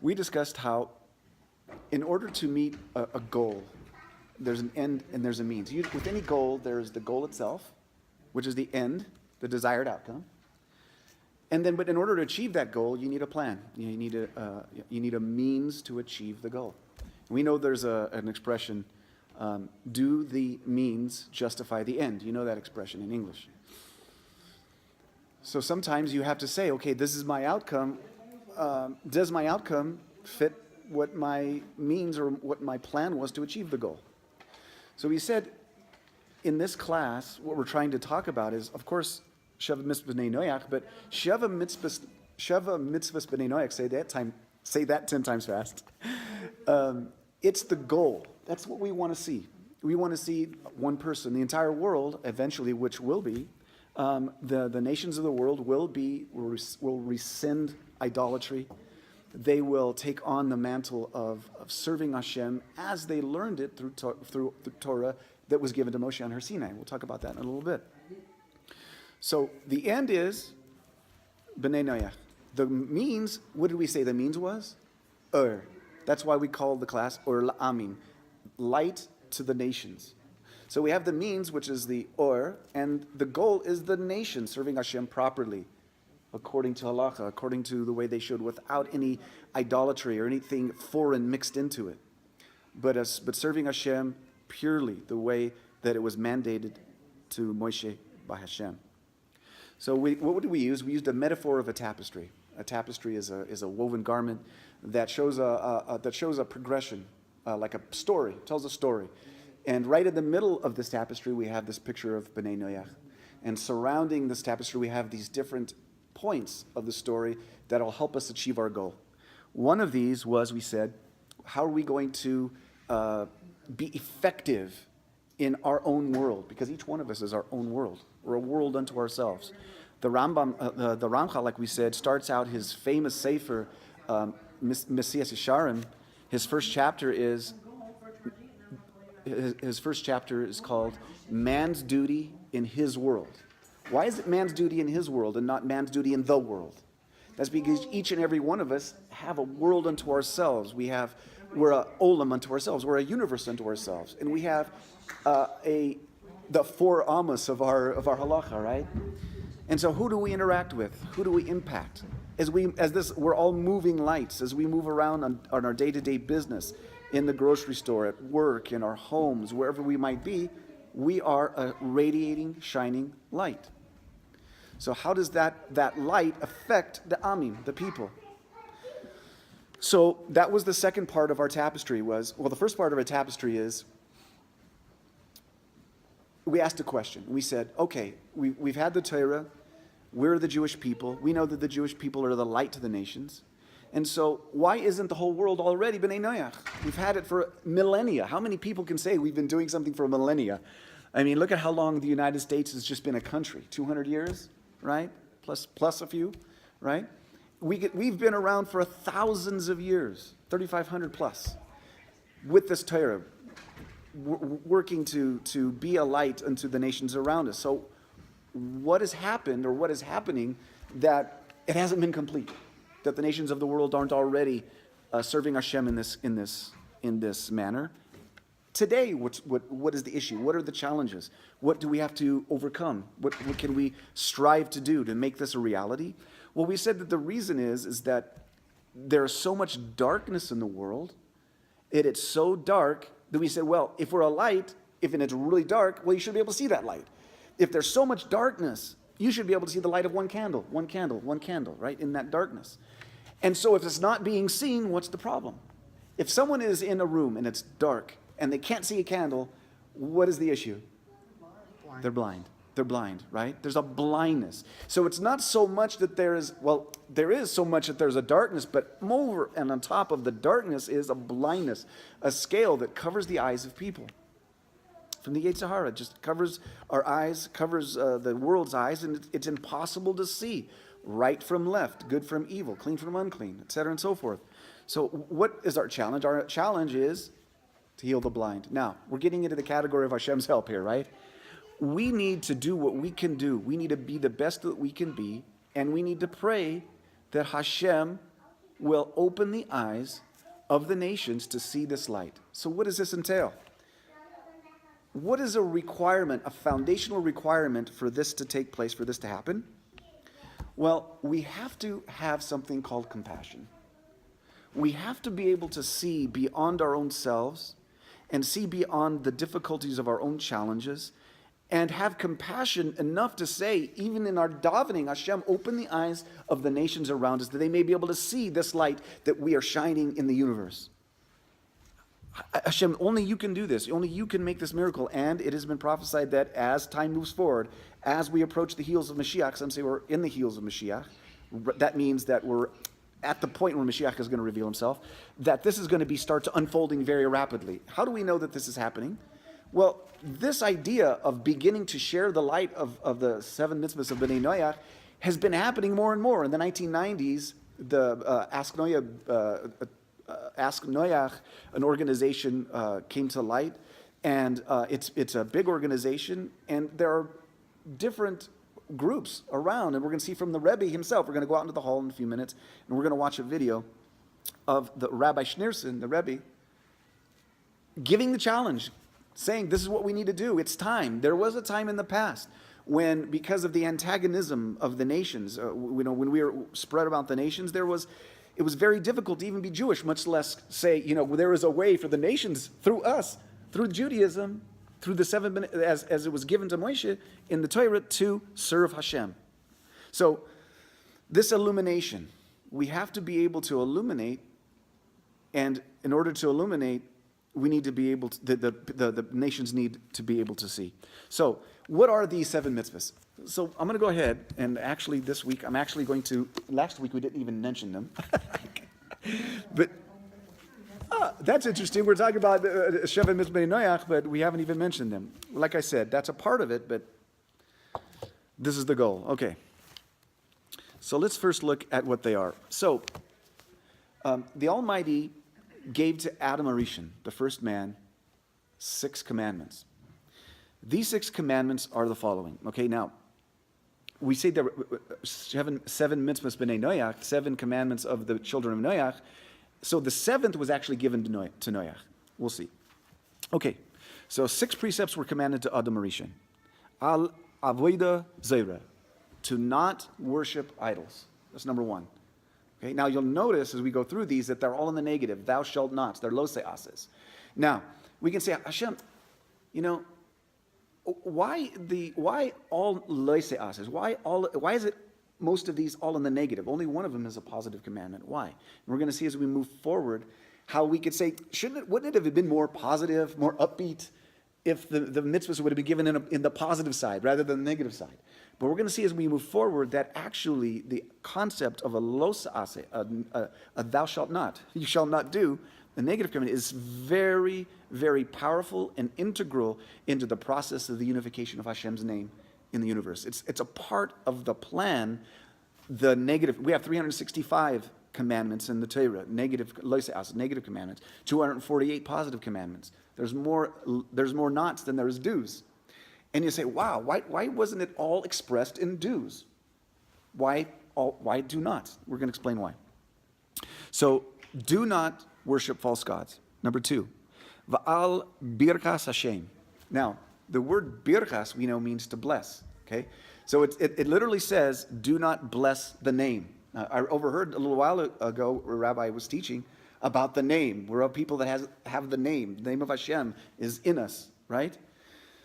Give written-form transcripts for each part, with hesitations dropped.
we discussed how in order to meet a goal, there's an end and there's a means. With any goal, there's the goal itself, which is the end, the desired outcome. And then, but in order to achieve that goal, you need a plan. You need a means to achieve the goal. We know there's an expression, do the means justify the end? You know that expression in English. So sometimes you have to say, okay, this is my outcome. Does my outcome fit what my means or what my plan was to achieve the goal? So we said in this class, what we're trying to talk about is, of course, Sheva mitzvahs b'nei noach, but Sheva mitzvahs b'nei noach, say that 10 times fast. It's the goal. That's what we want to see. We want to see one person, the entire world, eventually, which will be, the nations of the world will rescind idolatry. They will take on the mantle of serving Hashem as they learned it through the Torah that was given to Moshe on Har Sinai. We'll talk about that in a little bit. So the end is B'nai Noach. The means, what did we say the means was? That's why we call the class La'amim, light to the nations. So we have the means, which is the and the goal is the nation serving Hashem properly, according to halacha, according to the way they should, without any idolatry or anything foreign mixed into it. But serving Hashem purely, the way that it was mandated to Moshe by Hashem. So what did we use? We used a metaphor of a tapestry. A tapestry is a woven garment that shows a progression, like a story, tells a story. And right in the middle of this tapestry, we have this picture of B'nai Noach. And surrounding this tapestry, we have these different points of the story that'll help us achieve our goal. One of these was, we said, how are we going to be effective in our own world? Because each one of us is our own world. We're a world unto ourselves. The Rambam, the Ramchal, like we said, starts out his famous sefer, Messias Yesharim. His first chapter is called Man's Duty in His World. Why is it man's duty in his world and not man's duty in the world? That's because each and every one of us have a world unto ourselves. We're a olam unto ourselves. We're a universe unto ourselves, and we have the 4 amos of our halacha, right? And so, who do we interact with? Who do we impact? We're all moving lights as we move around on our day-to-day business, in the grocery store, at work, in our homes, wherever we might be. We are a radiating, shining light. So how does that light affect the Amim, the people? So that was the second part of our tapestry the first part of our tapestry is, we asked a question. We said, okay, we've had the Torah, we're the Jewish people, we know that the Jewish people are the light to the nations. And so why isn't the whole world already B'nai Noach? We've had it for millennia. How many people can say we've been doing something for millennia? I mean, look at how long the United States has just been a country. 200 years, right? Plus a few, right? We've been around for thousands of years, 3,500 plus, with this Torah, working to be a light unto the nations around us. So what has happened, or what is happening, that it hasn't been complete? That the nations of the world aren't already serving Hashem in this manner. Today, what is the issue? What are the challenges? What do we have to overcome? What can we strive to do to make this a reality? Well, we said that the reason is that there's so much darkness in the world. It's so dark that we said, well, if we're a light, if it's really dark, well, you should be able to see that light. If there's so much darkness, you should be able to see the light of one candle, right, in that darkness. And so if it's not being seen, what's the problem? If someone is in a room and it's dark and they can't see a candle, what is the issue? They're blind. They're blind, right? There's a blindness. So it's not so much that there is so much that there's a darkness, but over and on top of the darkness is a blindness, a scale that covers the eyes of people. From the Yetzer Hara, just covers our eyes, covers the world's eyes, and it's impossible to see right from left, good from evil, clean from unclean, etc., and so forth. So what is our challenge? Our challenge is to heal the blind. Now, we're getting into the category of Hashem's help here, right? We need to do what we can do. We need to be the best that we can be, and we need to pray that Hashem will open the eyes of the nations to see this light. So what does this entail? What is a requirement, a foundational requirement for this to take place, for this to happen? Well, we have to have something called compassion. We have to be able to see beyond our own selves and see beyond the difficulties of our own challenges and have compassion enough to say, even in our davening, Hashem, open the eyes of the nations around us that they may be able to see this light that we are shining in the universe. Hashem, only you can do this. Only you can make this miracle. And it has been prophesied that as time moves forward, as we approach the heels of Mashiach, some say we're in the heels of Mashiach. That means that we're at the point where Mashiach is going to reveal himself, that this is going to start to unfolding very rapidly. How do we know that this is happening? Well, this idea of beginning to share the light of the 7 mitzvahs of Bnei Noach has been happening more and more. In the 1990s, the Ask Noach, an organization, came to light, and it's a big organization, and there are different groups around, and we're going to see from the Rebbe himself. We're going to go out into the hall in a few minutes, and we're going to watch a video of the Rabbi Schneerson, the Rebbe, giving the challenge, saying this is what we need to do. It's time. There was a time in the past when, because of the antagonism of the nations, when we were spread about the nations, it was very difficult to even be Jewish, much less say, there is a way for the nations through us, through Judaism, through the 7, as it was given to Moshe in the Torah, to serve Hashem. So this illumination, we have to be able to illuminate, and in order to illuminate, we need to be able to, the nations need to be able to see. So what are these 7 mitzvahs? So I'm going to go ahead, and actually this week, last week we didn't even mention them. But that's interesting. We're talking about Sheva Mitzvah Noach, but we haven't even mentioned them. Like I said, that's a part of it, but this is the goal. Okay. So let's first look at what they are. So the Almighty gave to Adam Arishan, the first man, 6 commandments. These 6 commandments are the following. Okay, now, we say there were 7 mitzvahs b'nei Noach, 7 commandments of the children of Noach. So the 7th was actually given to Noach. We'll see. Okay, so 6 precepts were commanded to Adam Arishan. Al avoida zeira, to not worship idols. That's number 1. Okay, now you'll notice as we go through these that they're all in the negative. Thou shalt not. They're lo se'ases. Now, we can say, Hashem, why all lo se'ases? Why is it most of these all in the negative? Only one of them is a positive commandment. Why? And we're going to see as we move forward how we could say, wouldn't it have been more positive, more upbeat, if the mitzvahs would have been given in the positive side rather than the negative side? But we're going to see as we move forward that actually the concept of a lo se'ase, a thou shalt not, you shall not do, the negative commandment is very, very powerful and integral into the process of the unification of Hashem's name in the universe. It's a part of the plan. The negative, we have 365 commandments in the Torah, negative commandments, 248 positive commandments. There's more nots than there is do's. And you say, wow, why wasn't it all expressed in do's? Why do not? We're going to explain why. So, do not worship false gods. Number 2, va'al birkas Hashem. Now, the word birkas we know means to bless. Okay, so it literally says, do not bless the name. I overheard a little while ago, a rabbi was teaching about the name. We're a people that have the name. The name of Hashem is in us, right?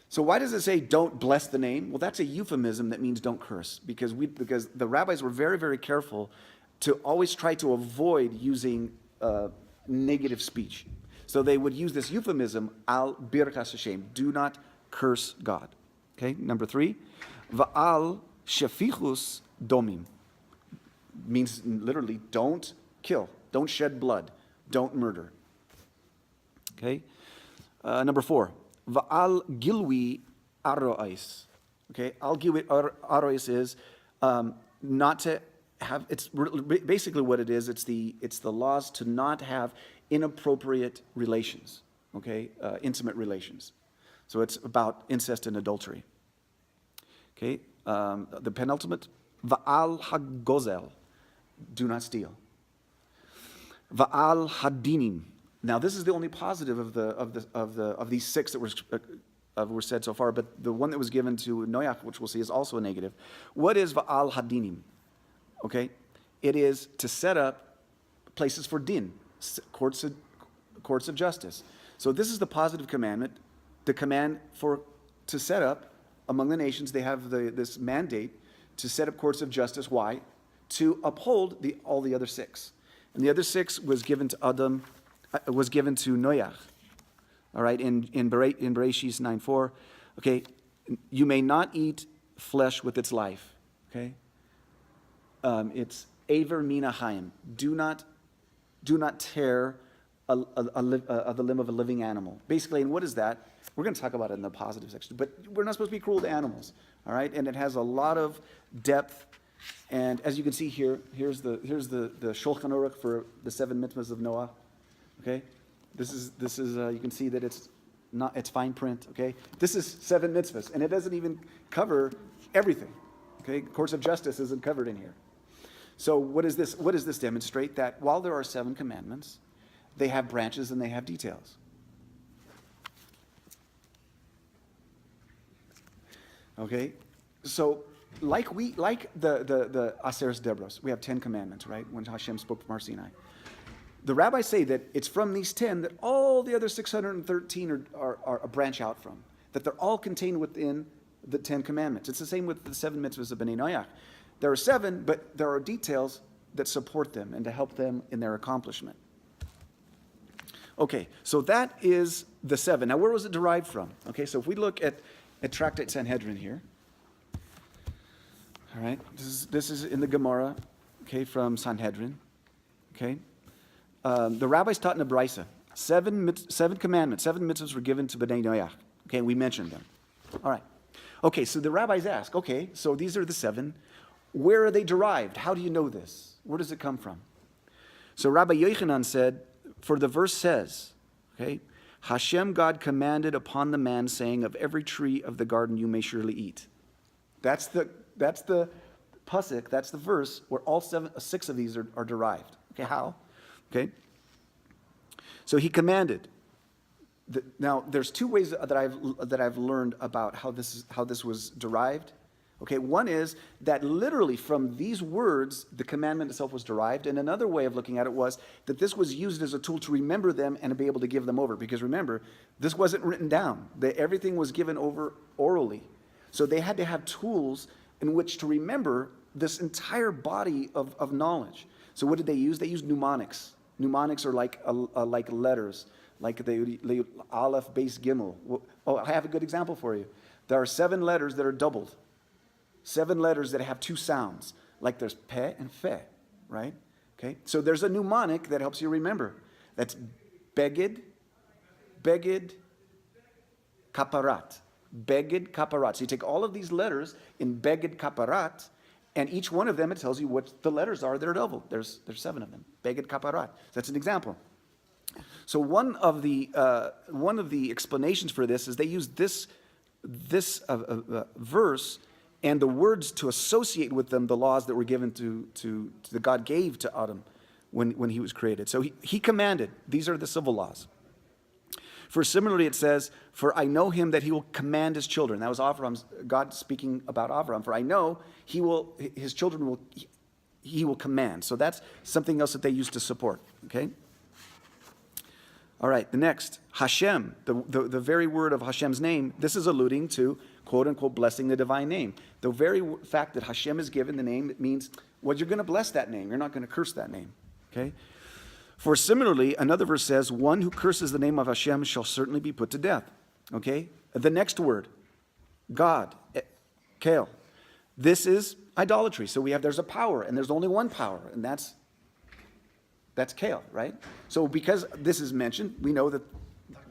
So why does it say don't bless the name? Well, that's a euphemism that means don't curse, because the rabbis were very, very careful to always try to avoid using negative speech. So they would use this euphemism, al birkas Hashem, do not curse God. Okay, number 3, va'al shafichus domim, means literally don't kill, don't shed blood, don't murder. Okay, number 4, va'al gilwi arois. Okay, al gilwi arois is not to have. It's basically what it is. It's the laws to not have inappropriate relations. Okay, intimate relations. So it's about incest and adultery. Okay, the penultimate, va'al hagozel, do not steal. Va'al hadinim. Now, this is the only positive of these six that were said so far, but the one that was given to Noach, which we'll see, is also a negative. What is va'al hadinim? Okay, it is to set up places for din, courts of justice. So this is the positive commandment, the command to set up among the nations. They have this mandate to set up courts of justice. Why? To uphold all the other six. And the other six was given to Adam, was given to Noach. All right, in Bereshit 9:4, okay, you may not eat flesh with its life. Okay, it's aver mina hayim. Do not tear the limb of a living animal. Basically, and what is that? We're going to talk about it in the positive section, but we're not supposed to be cruel to animals. All right, and it has a lot of depth. And as you can see here, here's the Shulchan Aruch for the 7 mitzvahs of Noah. Okay, this is you can see that it's fine print. Okay, this is 7 mitzvahs, and it doesn't even cover everything. Okay, courts of justice isn't covered in here. So what does this demonstrate? That while there are 7 commandments, they have branches and they have details. Okay, so like the Aseres Debros, we have 10 commandments, right? When Hashem spoke from Har Sinai, the rabbis say that it's from these 10 that all the other 613 are a branch out from. That they're all contained within the 10 commandments. It's the same with the 7 mitzvahs of Bnei Noach. There are 7, but there are details that support them and to help them in their accomplishment. Okay, so that is the 7. Now, where was it derived from? Okay, so if we look at Tractate Sanhedrin here, all right, this is in the Gemara, okay, from Sanhedrin, okay. The rabbis taught in the Brisa, 7 commandments, 7 mitzvahs were given to Bnei Noach. Okay, we mentioned them. All right. Okay, so the rabbis ask, okay, so these are the 7. Where are they derived? How do you know this? Where does it come from? So Rabbi Yochanan said, for the verse says, okay, Hashem God commanded upon the man, saying, of every tree of the garden you may surely eat. That's the pasuk, that's the verse where all 6 of these are derived. Okay, how? Okay. So he commanded. Now, there's 2 ways that I've learned about how this was derived. Okay, one is that literally from these words, the commandment itself was derived. And another way of looking at it was that this was used as a tool to remember them and to be able to give them over. Because remember, this wasn't written down. Everything was given over orally. So they had to have tools in which to remember this entire body of knowledge. So what did they use? They used mnemonics. Mnemonics are like letters, like the Aleph, Beis, Gimel. Oh, I have a good example for you. There are 7 letters that are doubled. 7 letters that have 2 sounds, like there's pe and fe, right? Okay, so there's a mnemonic that helps you remember. That's beged, kaparat. Beged, kaparat. So you take all of these letters in beged, kaparat, and each one of them, it tells you what the letters are that are doubled. There's 7 of them. Beged, kaparat. That's an example. So one of the explanations for this is they use this verse and the words to associate with them the laws that were given to the God gave to Adam when he was created. So he commanded. These are the civil laws. For similarly, it says, for I know him that he will command his children. That was Avraham, God speaking about Avraham. For I know his children will command. So that's something else that they use to support. Okay? All right, the next, Hashem, the very word of Hashem's name, this is alluding to, quote unquote, blessing the divine name. The very fact that Hashem is given the name, it means, well, you're going to bless that name. You're not going to curse that name. Okay? For similarly, another verse says, one who curses the name of Hashem shall certainly be put to death. Okay? The next word, God, Kel. This is idolatry. So there's a power, and there's only one power, and that's Kel, right? So because this is mentioned, we know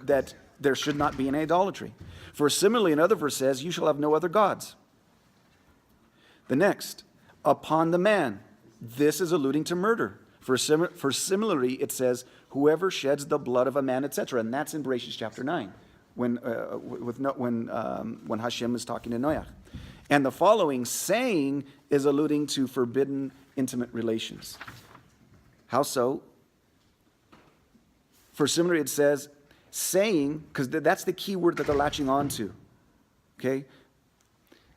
that there should not be an idolatry. For similarly, another verse says, you shall have no other gods. The next, upon the man. This is alluding to murder. For similarly, it says, whoever sheds the blood of a man, etc. And that's in Bereshit chapter 9, when Hashem is talking to Noach. And the following saying is alluding to forbidden intimate relations. How so? For similar, it says, saying, because that's the key word that they're latching on to. Okay?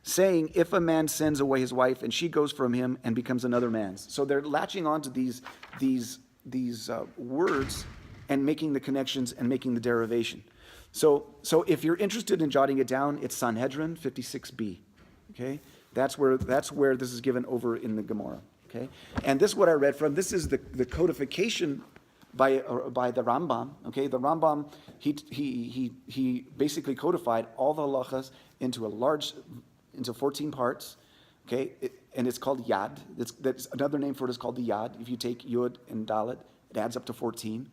Saying, if a man sends away his wife and she goes from him and becomes another man's. So they're latching on to these words and making the connections and making the derivation. So if you're interested in jotting it down, it's Sanhedrin 56b. Okay? That's where this is given over in the Gemara. Okay? And this is what I read from. This is the codification by the Rambam. Okay? The Rambam, he basically codified all the halachas into 14 parts. Okay? And it's called Yad. That's another name for it is called the Yad. If you take Yud and Dalet, it adds up to 14.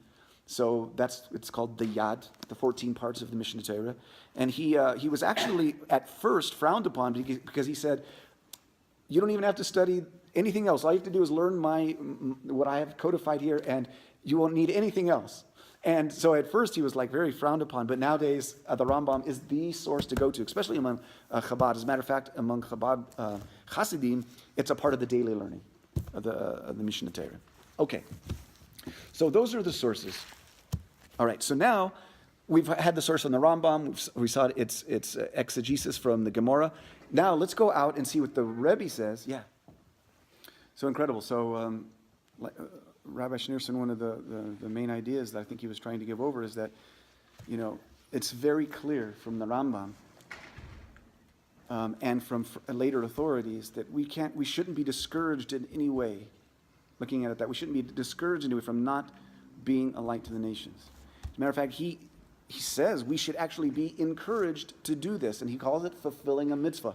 So it's called the Yad, the 14 parts of the Mishnah Torah. And he was actually at first frowned upon because he said, you don't even have to study anything else. All you have to do is learn what I have codified here, and you won't need anything else. And so at first he was like very frowned upon, but nowadays the Rambam is the source to go to, especially among Chabad. As a matter of fact, among Chabad Hasidim, it's a part of the daily learning of the Mishnah Torah. Okay, so those are the sources. All right, so now we've had the source from the Rambam. We saw it's exegesis from the Gemara. Now let's go out and see what the Rebbe says. Yeah. So incredible. So Rabbi Schneerson, one of the main ideas that I think he was trying to give over is that, it's very clear from the Rambam and from later authorities that we shouldn't be discouraged in any way. Looking at it, that we shouldn't be discouraged in any way from not being a light to the nations. As a matter of fact, he says we should actually be encouraged to do this, and he calls it fulfilling a mitzvah.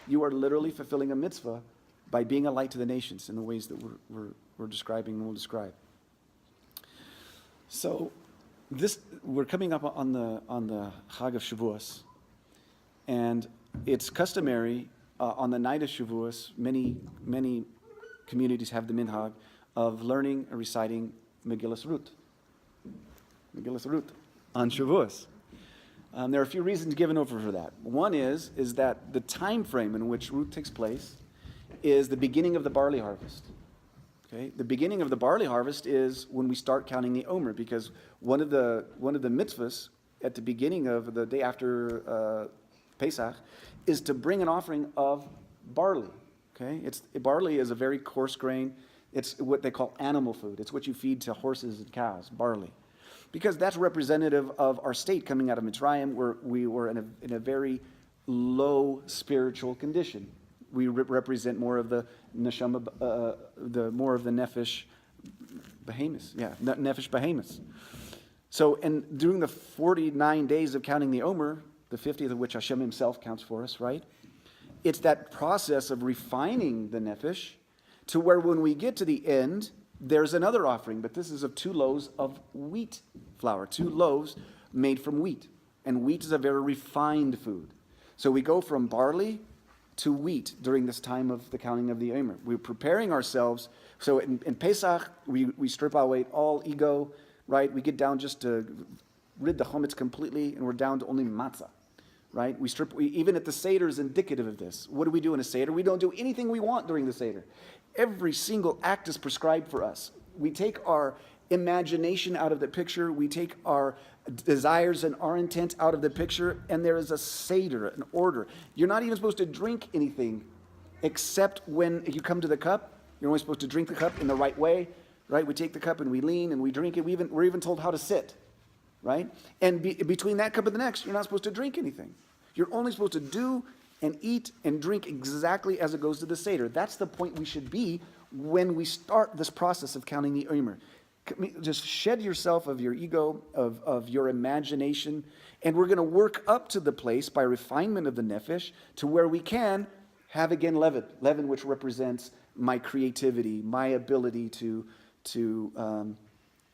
You are literally fulfilling a mitzvah by being a light to the nations in the ways that we're describing and we'll describe. So we're coming up on the Chag of Shavuos, and it's customary on the night of Shavuos. Many communities have the minhag of learning and reciting Megillas Ruth. Megillas Ruth on Shavuos. There are a few reasons given over for that. One is that the time frame in which Ruth takes place is the beginning of the barley harvest. Okay, the beginning of the barley harvest is when we start counting the Omer, because one of the mitzvahs at the beginning of the day after Pesach is to bring an offering of barley. Okay, barley is a very coarse grain. It's what they call animal food. It's what you feed to horses and cows, barley. Because that's representative of our state coming out of Mitzrayim, where we were in a very low spiritual condition. We represent more of the neshama, more of the nefesh behemoths. Yeah, nefesh behemoths. So, and during the 49 days of counting the Omer, the 50th of which Hashem himself counts for us, right? It's that process of refining the nefesh to where when we get to the end, there's another offering, but this is of 2 loaves of wheat flour, 2 loaves made from wheat. And wheat is a very refined food. So we go from barley to wheat during this time of the counting of the Omer. We're preparing ourselves. So in Pesach, we strip away all ego, right? We get down just to rid the chometz completely, and we're down to only matzah, right? Even at the Seder is indicative of this. What do we do in a Seder? We don't do anything we want during the Seder. Every single act is prescribed for us. We take our imagination out of the picture. We take our desires and our intent out of the picture, and there is a Seder, an order. You're not even supposed to drink anything except when you come to the cup. You're only supposed to drink the cup in the right way, right? We take the cup and we lean and we drink it. We're even told how to sit, right? And between that cup and the next, you're not supposed to drink anything. You're only supposed to do and eat and drink exactly as it goes to the Seder. That's the point we should be when we start this process of counting the Omer. Just shed yourself of your ego, of your imagination, and we're going to work up to the place by refinement of the nefesh to where we can have again leaven which represents my creativity, my ability to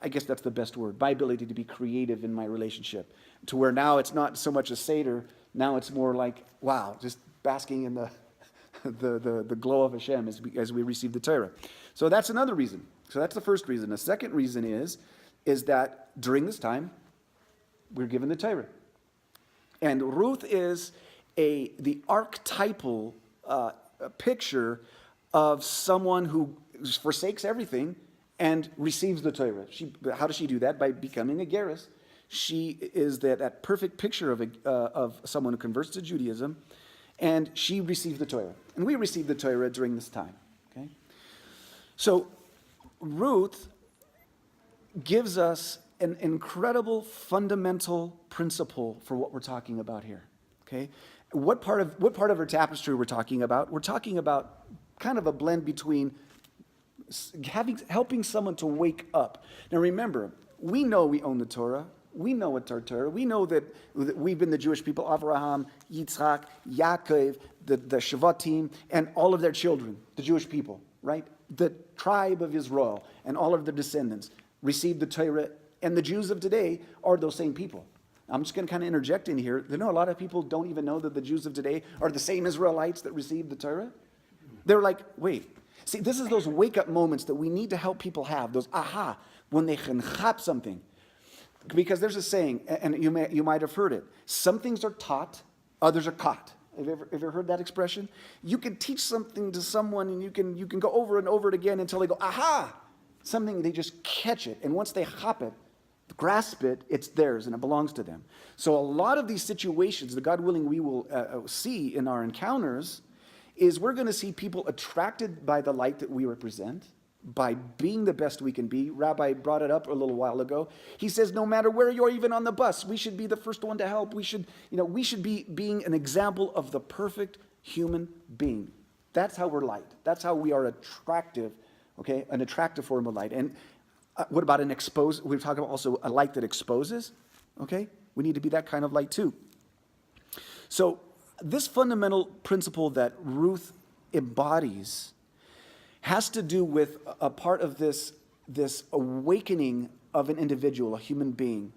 I guess that's the best word, my ability to be creative in my relationship, to where now it's not so much a Seder, now it's more like, wow, just basking in the glow of Hashem as we receive the Torah. So that's another reason. So that's the first reason. The second reason is that during this time, we're given the Torah. And Ruth is the archetypal picture of someone who forsakes everything and receives the Torah. How does she do that? By becoming a gerus. She is that perfect picture of someone who converts to Judaism, and she received the Torah. And we received the Torah during this time. Okay? So Ruth gives us an incredible fundamental principle for what we're talking about here. Okay? What part of her tapestry we're talking about? We're talking about kind of a blend between helping someone to wake up. Now remember, we know we own the Torah. We know it's our Torah. We know that we've been the Jewish people, Avraham, Yitzhak, Yaakov, the Shavatim, and all of their children, the Jewish people, right? The tribe of Israel and all of their descendants received the Torah, and the Jews of today are those same people. I'm just going to kind of interject in here. You know, a lot of people don't even know that the Jews of today are the same Israelites that received the Torah. They're like, wait. See, this is those wake-up moments that we need to help people have, those aha, when they can chap something. Because there's a saying, and you might have heard it, some things are taught, others are caught. Have you ever heard that expression? You can teach something to someone, and you can go over and over it again until they go, aha! Something, they just catch it. And once they hop it, grasp it, it's theirs, and it belongs to them. So a lot of these situations, the God willing we will see in our encounters, is we're going to see people attracted by the light that we represent, by being the best we can be. Rabbi brought it up a little while ago. He says, no matter where you're, even on the bus, we should be the first one to help. We should be being an example of the perfect human being. That's how we're light. That's how we are attractive, okay? An attractive form of light. And what about an expose? We're talking about also a light that exposes, okay? We need to be that kind of light too. So this fundamental principle that Ruth embodies has to do with a part of this awakening of an individual, a human being,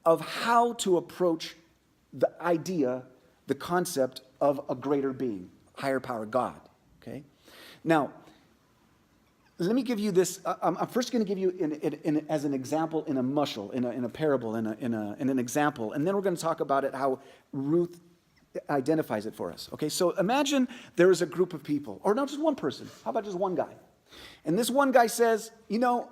of how to approach the idea, the concept of a greater being, higher power, God. Okay? Now, let me give you this. I'm first going to give you as an example in a mushal, in a parable, in an example, and then we're going to talk about it, how Ruth identifies it for us. Okay, so imagine there is a group of people, or not just one person. How about just one guy? And this one guy says, you know,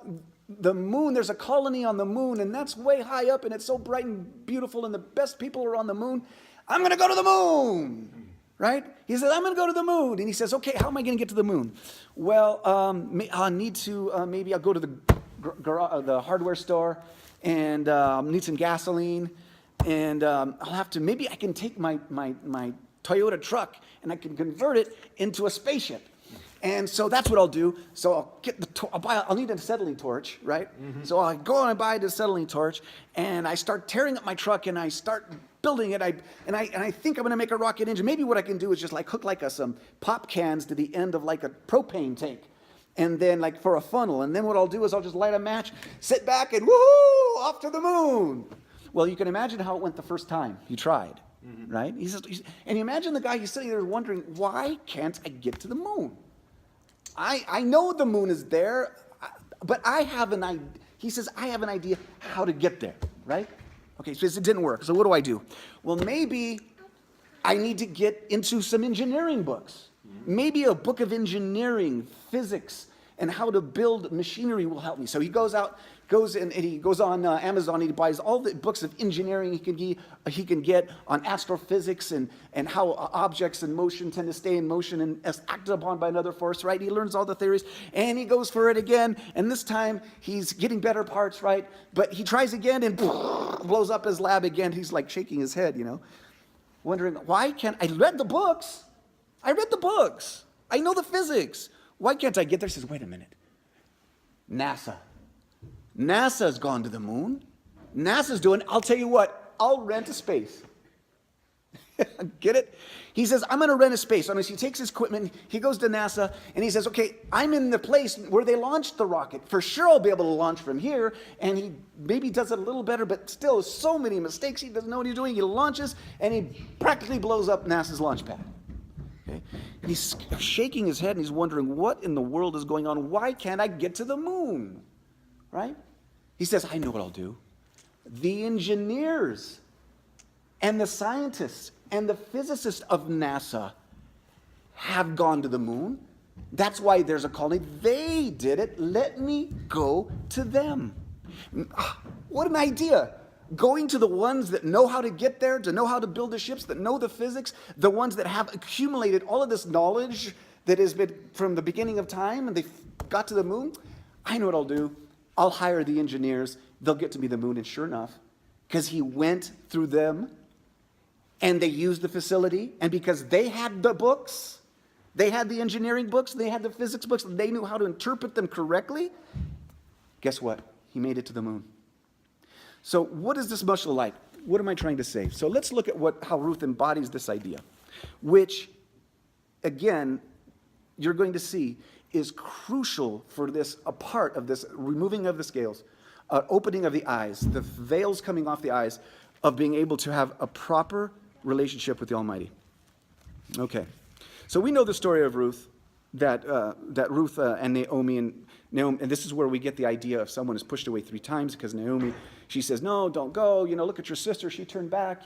the moon, there's a colony on the moon, and that's way high up, and it's so bright and beautiful, and the best people are on the moon. I'm going to go to the moon, right? He says, I'm going to go to the moon. And he says, okay, how am I going to get to the moon? Well, I'll need to, maybe I'll go to the hardware store, and need some gasoline. And I'll have to, maybe I can take my Toyota truck and I can convert it into a spaceship. And so that's what I'll do. So I'll get I'll need a acetylene torch, right? Mm-hmm. So I go and I buy the acetylene torch, and I start tearing up my truck, and I start building it. And I think I'm going to make a rocket engine. Maybe what I can do is just like hook like some pop cans to the end of like a propane tank, and then like for a funnel. And then what I'll do is I'll just light a match, sit back, and woohoo, off to the moon. Well, you can imagine how it went the first time you tried, mm-hmm. right? And you imagine the guy, he's sitting there wondering, why can't I get to the moon? I know the moon is there, but I have an idea. He says, I have an idea how to get there, right? Okay, so it didn't work. So what do I do? Well, maybe I need to get into some engineering books. Maybe a book of engineering, physics, and how to build machinery will help me. So he goes and he goes on Amazon, he buys all the books of engineering he can get on astrophysics and how objects in motion tend to stay in motion and as acted upon by another force, right? He learns all the theories, and he goes for it again, and this time he's getting better parts, right? But he tries again and blows up his lab again. He's like shaking his head, wondering, why can't I read the books? I know the physics. Why can't I get there? He says, wait a minute. NASA's gone to the moon. NASA's doing, I'll tell you what, I'll rent a space. Get it? He says, I'm going to rent a space. So he takes his equipment, he goes to NASA, and he says, okay, I'm in the place where they launched the rocket. For sure I'll be able to launch from here. And he maybe does it a little better, but still so many mistakes. He doesn't know what he's doing. He launches, and he practically blows up NASA's launch pad. Okay? And he's shaking his head, and he's wondering, what in the world is going on? Why can't I get to the moon? Right? He says, I know what I'll do. The engineers and the scientists and the physicists of NASA have gone to the moon. That's why there's a calling. They did it. Let me go to them. What an idea. Going to the ones that know how to get there, to know how to build the ships, that know the physics, the ones that have accumulated all of this knowledge that has been from the beginning of time, and they got to the moon. I know what I'll do. I'll hire the engineers. They'll get to me the moon. And sure enough, because he went through them, and they used the facility, and because they had the books, they had the engineering books, they had the physics books, they knew how to interpret them correctly, guess what? He made it to the moon. So what is this mashal like? What am I trying to say? So let's look at how Ruth embodies this idea, which, again, you're going to see is crucial for this, a part of this removing of the scales, opening of the eyes, the veils coming off the eyes, of being able to have a proper relationship with the Almighty. Okay, so we know the story of Ruth, that Ruth and Naomi, and this is where we get the idea of someone is pushed away 3 times, because Naomi, she says, no, don't go, look at your sister, she turned back,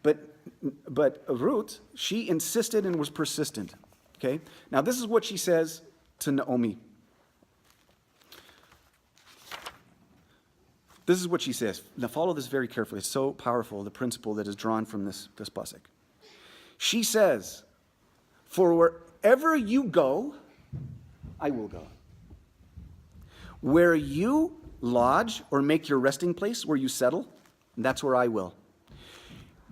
but Ruth, she insisted and was persistent. Okay, now this is what she says to Naomi. This is what she says. Now follow this very carefully. It's so powerful, the principle that is drawn from this pasuk. She says, for wherever you go, I will go. Where you lodge or make your resting place, where you settle, that's where I will.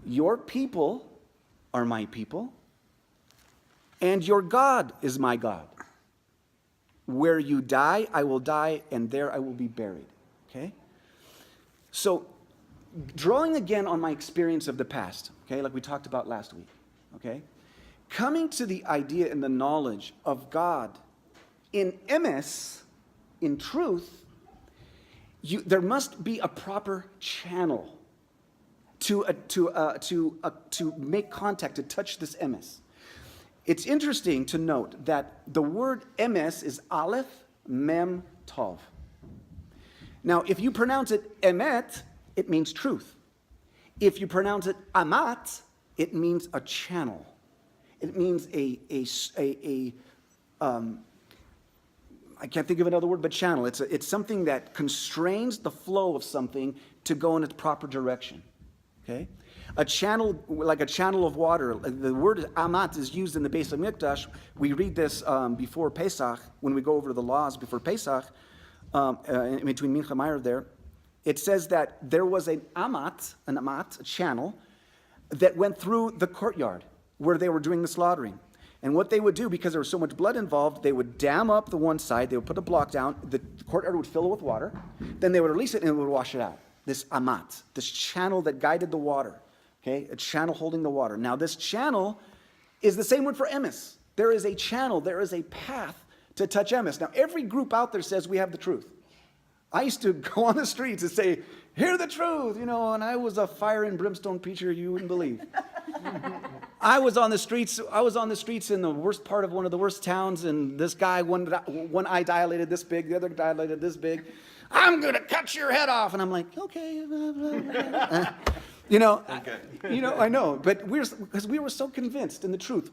Your people are my people, and your God is my God. Where you die, I will die, and there I will be buried. Okay? So, drawing again on my experience of the past, okay, like we talked about last week, okay? Coming to the idea and the knowledge of God in emes, in truth, there must be a proper channel to make contact, to touch this emes. It's interesting to note that the word emes is aleph, mem, tov. Now, if you pronounce it emet, it means truth. If you pronounce it amat, it means a channel. It means I can't think of another word but channel. It's something that constrains the flow of something to go in its proper direction. Okay? A channel, like a channel of water. The word amat is used in the Beis Hamikdash. We read this before Pesach, when we go over the laws before Pesach, in between Mincha and Ma'ariv there. It says that there was a channel, that went through the courtyard where they were doing the slaughtering. And what they would do, because there was so much blood involved, they would dam up the one side, they would put a block down, the courtyard would fill it with water, then they would release it and it would wash it out. This amat, this channel that guided the water, okay, a channel holding the water. Now this channel is the same word for emes. There is a channel, there is a path to touch emes. Now every group out there says we have the truth. I used to go on the streets and say, hear the truth, and I was a fire and brimstone preacher you wouldn't believe. I was on the streets in the worst part of one of the worst towns, and this guy, one eye dilated this big, the other dilated this big. I'm going to cut your head off. And I'm like, okay. I know, but because we were so convinced in the truth.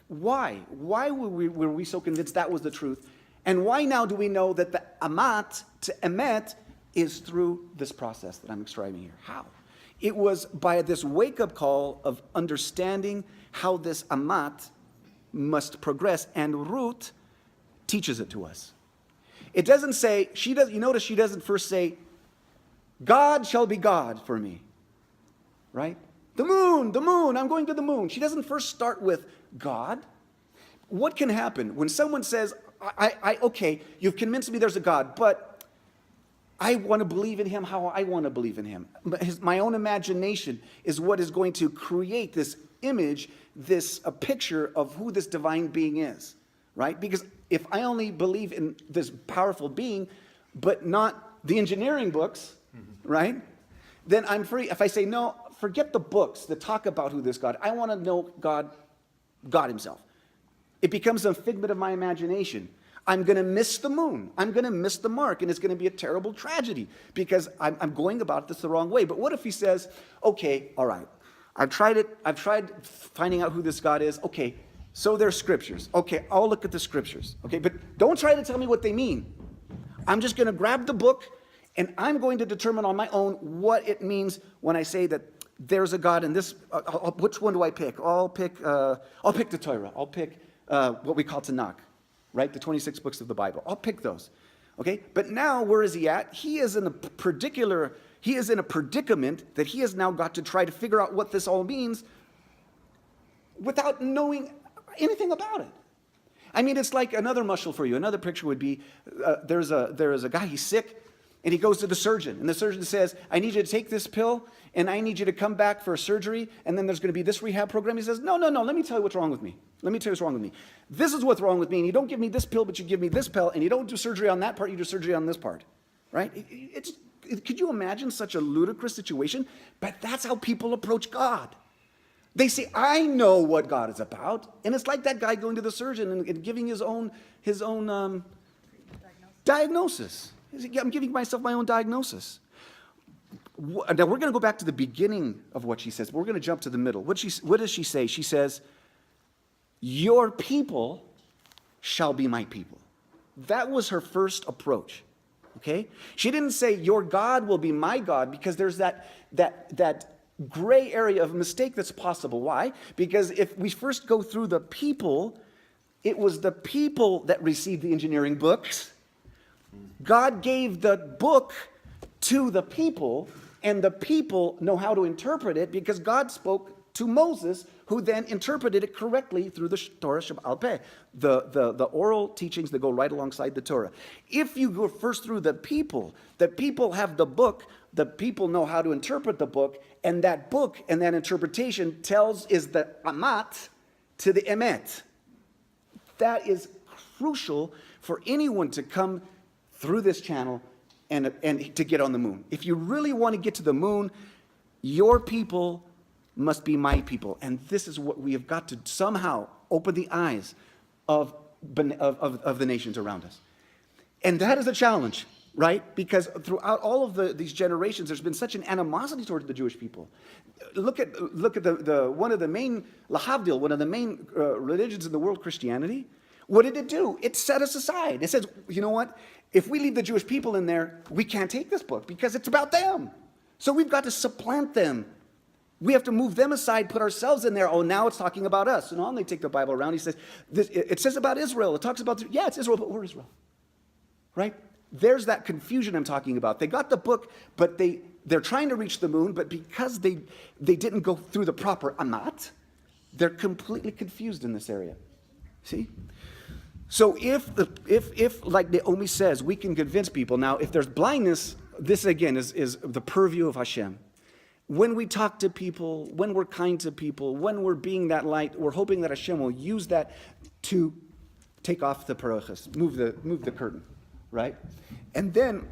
Why? Why were we so convinced that was the truth? And why now do we know that the amat to emet is through this process that I'm describing here? How? It was by this wake-up call of understanding how this amat must progress, and Ruth teaches it to us. It doesn't say, you notice she doesn't first say, God shall be God for me, right? The moon, I'm going to the moon. She doesn't first start with God. What can happen when someone says, okay, you've convinced me there's a God, but I want to believe in him how I want to believe in him. My own imagination is what is going to create this image, a picture of who this divine being is, right? Because if I only believe in this powerful being, but not the engineering books, right? Then I'm free. If I say, no, forget the books that talk about who this God, I want to know God himself. It becomes a figment of my imagination. I'm going to miss the moon. I'm going to miss the mark, and it's going to be a terrible tragedy because I'm going about this the wrong way. But what if he says, okay, all right, I've tried it. I've tried finding out who this God is. Okay, So they're scriptures. Okay, I'll look at the scriptures. Okay, but don't try to tell me what they mean. I'm just going to grab the book and I'm going to determine on my own what it means when I say that there's a God in this. Which one do I pick? I'll pick the Torah. I'll pick what we call Tanakh, right? The 26 books of the Bible. I'll pick those. Okay, but now where is he at? He is in a predicament that he has now got to try to figure out what this all means without knowing anything about it. I mean, it's like another mushal for you. Another picture would be, there is a guy, he's sick, and he goes to the surgeon. And the surgeon says, I need you to take this pill, and I need you to come back for a surgery, and then there's going to be this rehab program. He says, no, let me tell you what's wrong with me. Let me tell you what's wrong with me. This is what's wrong with me, and you don't give me this pill, but you give me this pill, and you don't do surgery on that part, you do surgery on this part. Right? Could you imagine such a ludicrous situation? But that's how people approach God. They say, I know what God is about. And it's like that guy going to the surgeon and giving his own diagnosis. I'm giving myself my own diagnosis. Now, we're going to go back to the beginning of what she says. But we're going to jump to the middle. What does she say? She says, your people shall be my people. That was her first approach. Okay? She didn't say, your God will be my God, because there's that gray area of mistake that's possible. Why? Because if we first go through the people, it was the people that received the engineering books. God gave the book to the people, and the people know how to interpret it because God spoke to Moses, who then interpreted it correctly through the Torah Sheba'al Peh, the oral teachings that go right alongside the Torah. If you go first through the people have the book, the people know how to interpret the book, and that book and that interpretation is the Amat to the Emet. That is crucial for anyone to come through this channel and to get on the moon. If you really want to get to the moon, your people must be my people. And this is what we have got to somehow open the eyes of the nations around us. And that is a challenge, right? Because throughout all of these generations, there's been such an animosity towards the Jewish people. Look at the one of the main lahavdil, one of the main religions in the world, Christianity. What did it do? It set us aside. It says, you know what? If we leave the Jewish people in there, we can't take this book because it's about them. So we've got to supplant them. We have to move them aside, put ourselves in there. Oh, now it's talking about us. And on they take the Bible around. He says, it says about Israel. It talks about, it's Israel, but we're Israel. Right? There's that confusion I'm talking about. They got the book, but they're trying to reach the moon, but because they didn't go through the proper Amat, they're completely confused in this area. See? So if like Naomi says, we can convince people. Now, if there's blindness, this again is the purview of Hashem. When we talk to people, when we're kind to people, when we're being that light, we're hoping that Hashem will use that to take off the paruchas, move the curtain, right? And then,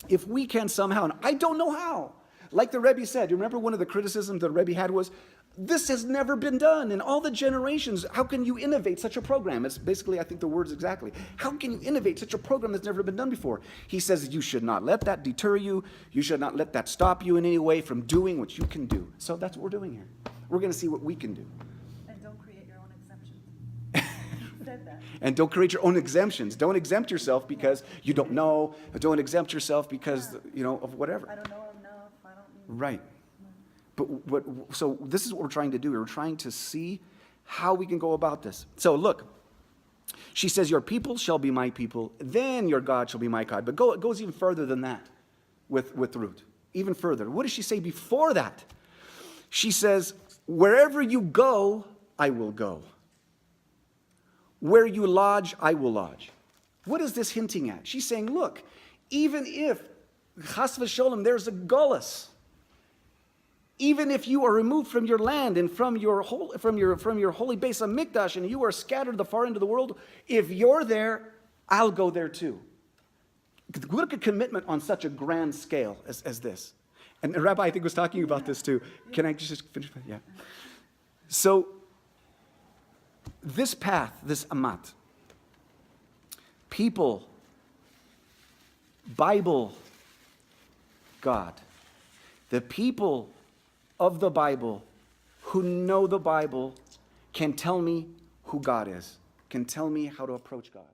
if we can somehow, and I don't know how, like the Rebbe said, you remember one of the criticisms the Rebbe had was, this has never been done in all the generations. How can you innovate such a program? It's basically, I think the words exactly. How can you innovate such a program that's never been done before? He says you should not let that deter you. You should not let that stop you in any way from doing what you can do. So that's what we're doing here. We're going to see what we can do. And don't create your own exemptions. He said that. And don't create your own exemptions. Don't exempt yourself because you don't know. Don't exempt yourself because, of whatever. I don't know enough. I don't need. Right. So this is what we're trying to do. We're trying to see how we can go about this. So look, she says, your people shall be my people, then your God shall be my God. But it goes even further than that with Ruth. Even further. What does she say before that? She says, wherever you go, I will go. Where you lodge, I will lodge. What is this hinting at? She's saying, look, even if, chas v'sholem, there's a gullus, even if you are removed from your land and from your holy base of Mikdash and you are scattered to the far end of the world, if you're there, I'll go there too. Look at commitment on such a grand scale as this. And the Rabbi, I think, was talking about this too. Can I just finish? Yeah. So, this path, this Amat, people, Bible, God, the people of the Bible who know the Bible can tell me who God is, can tell me how to approach God.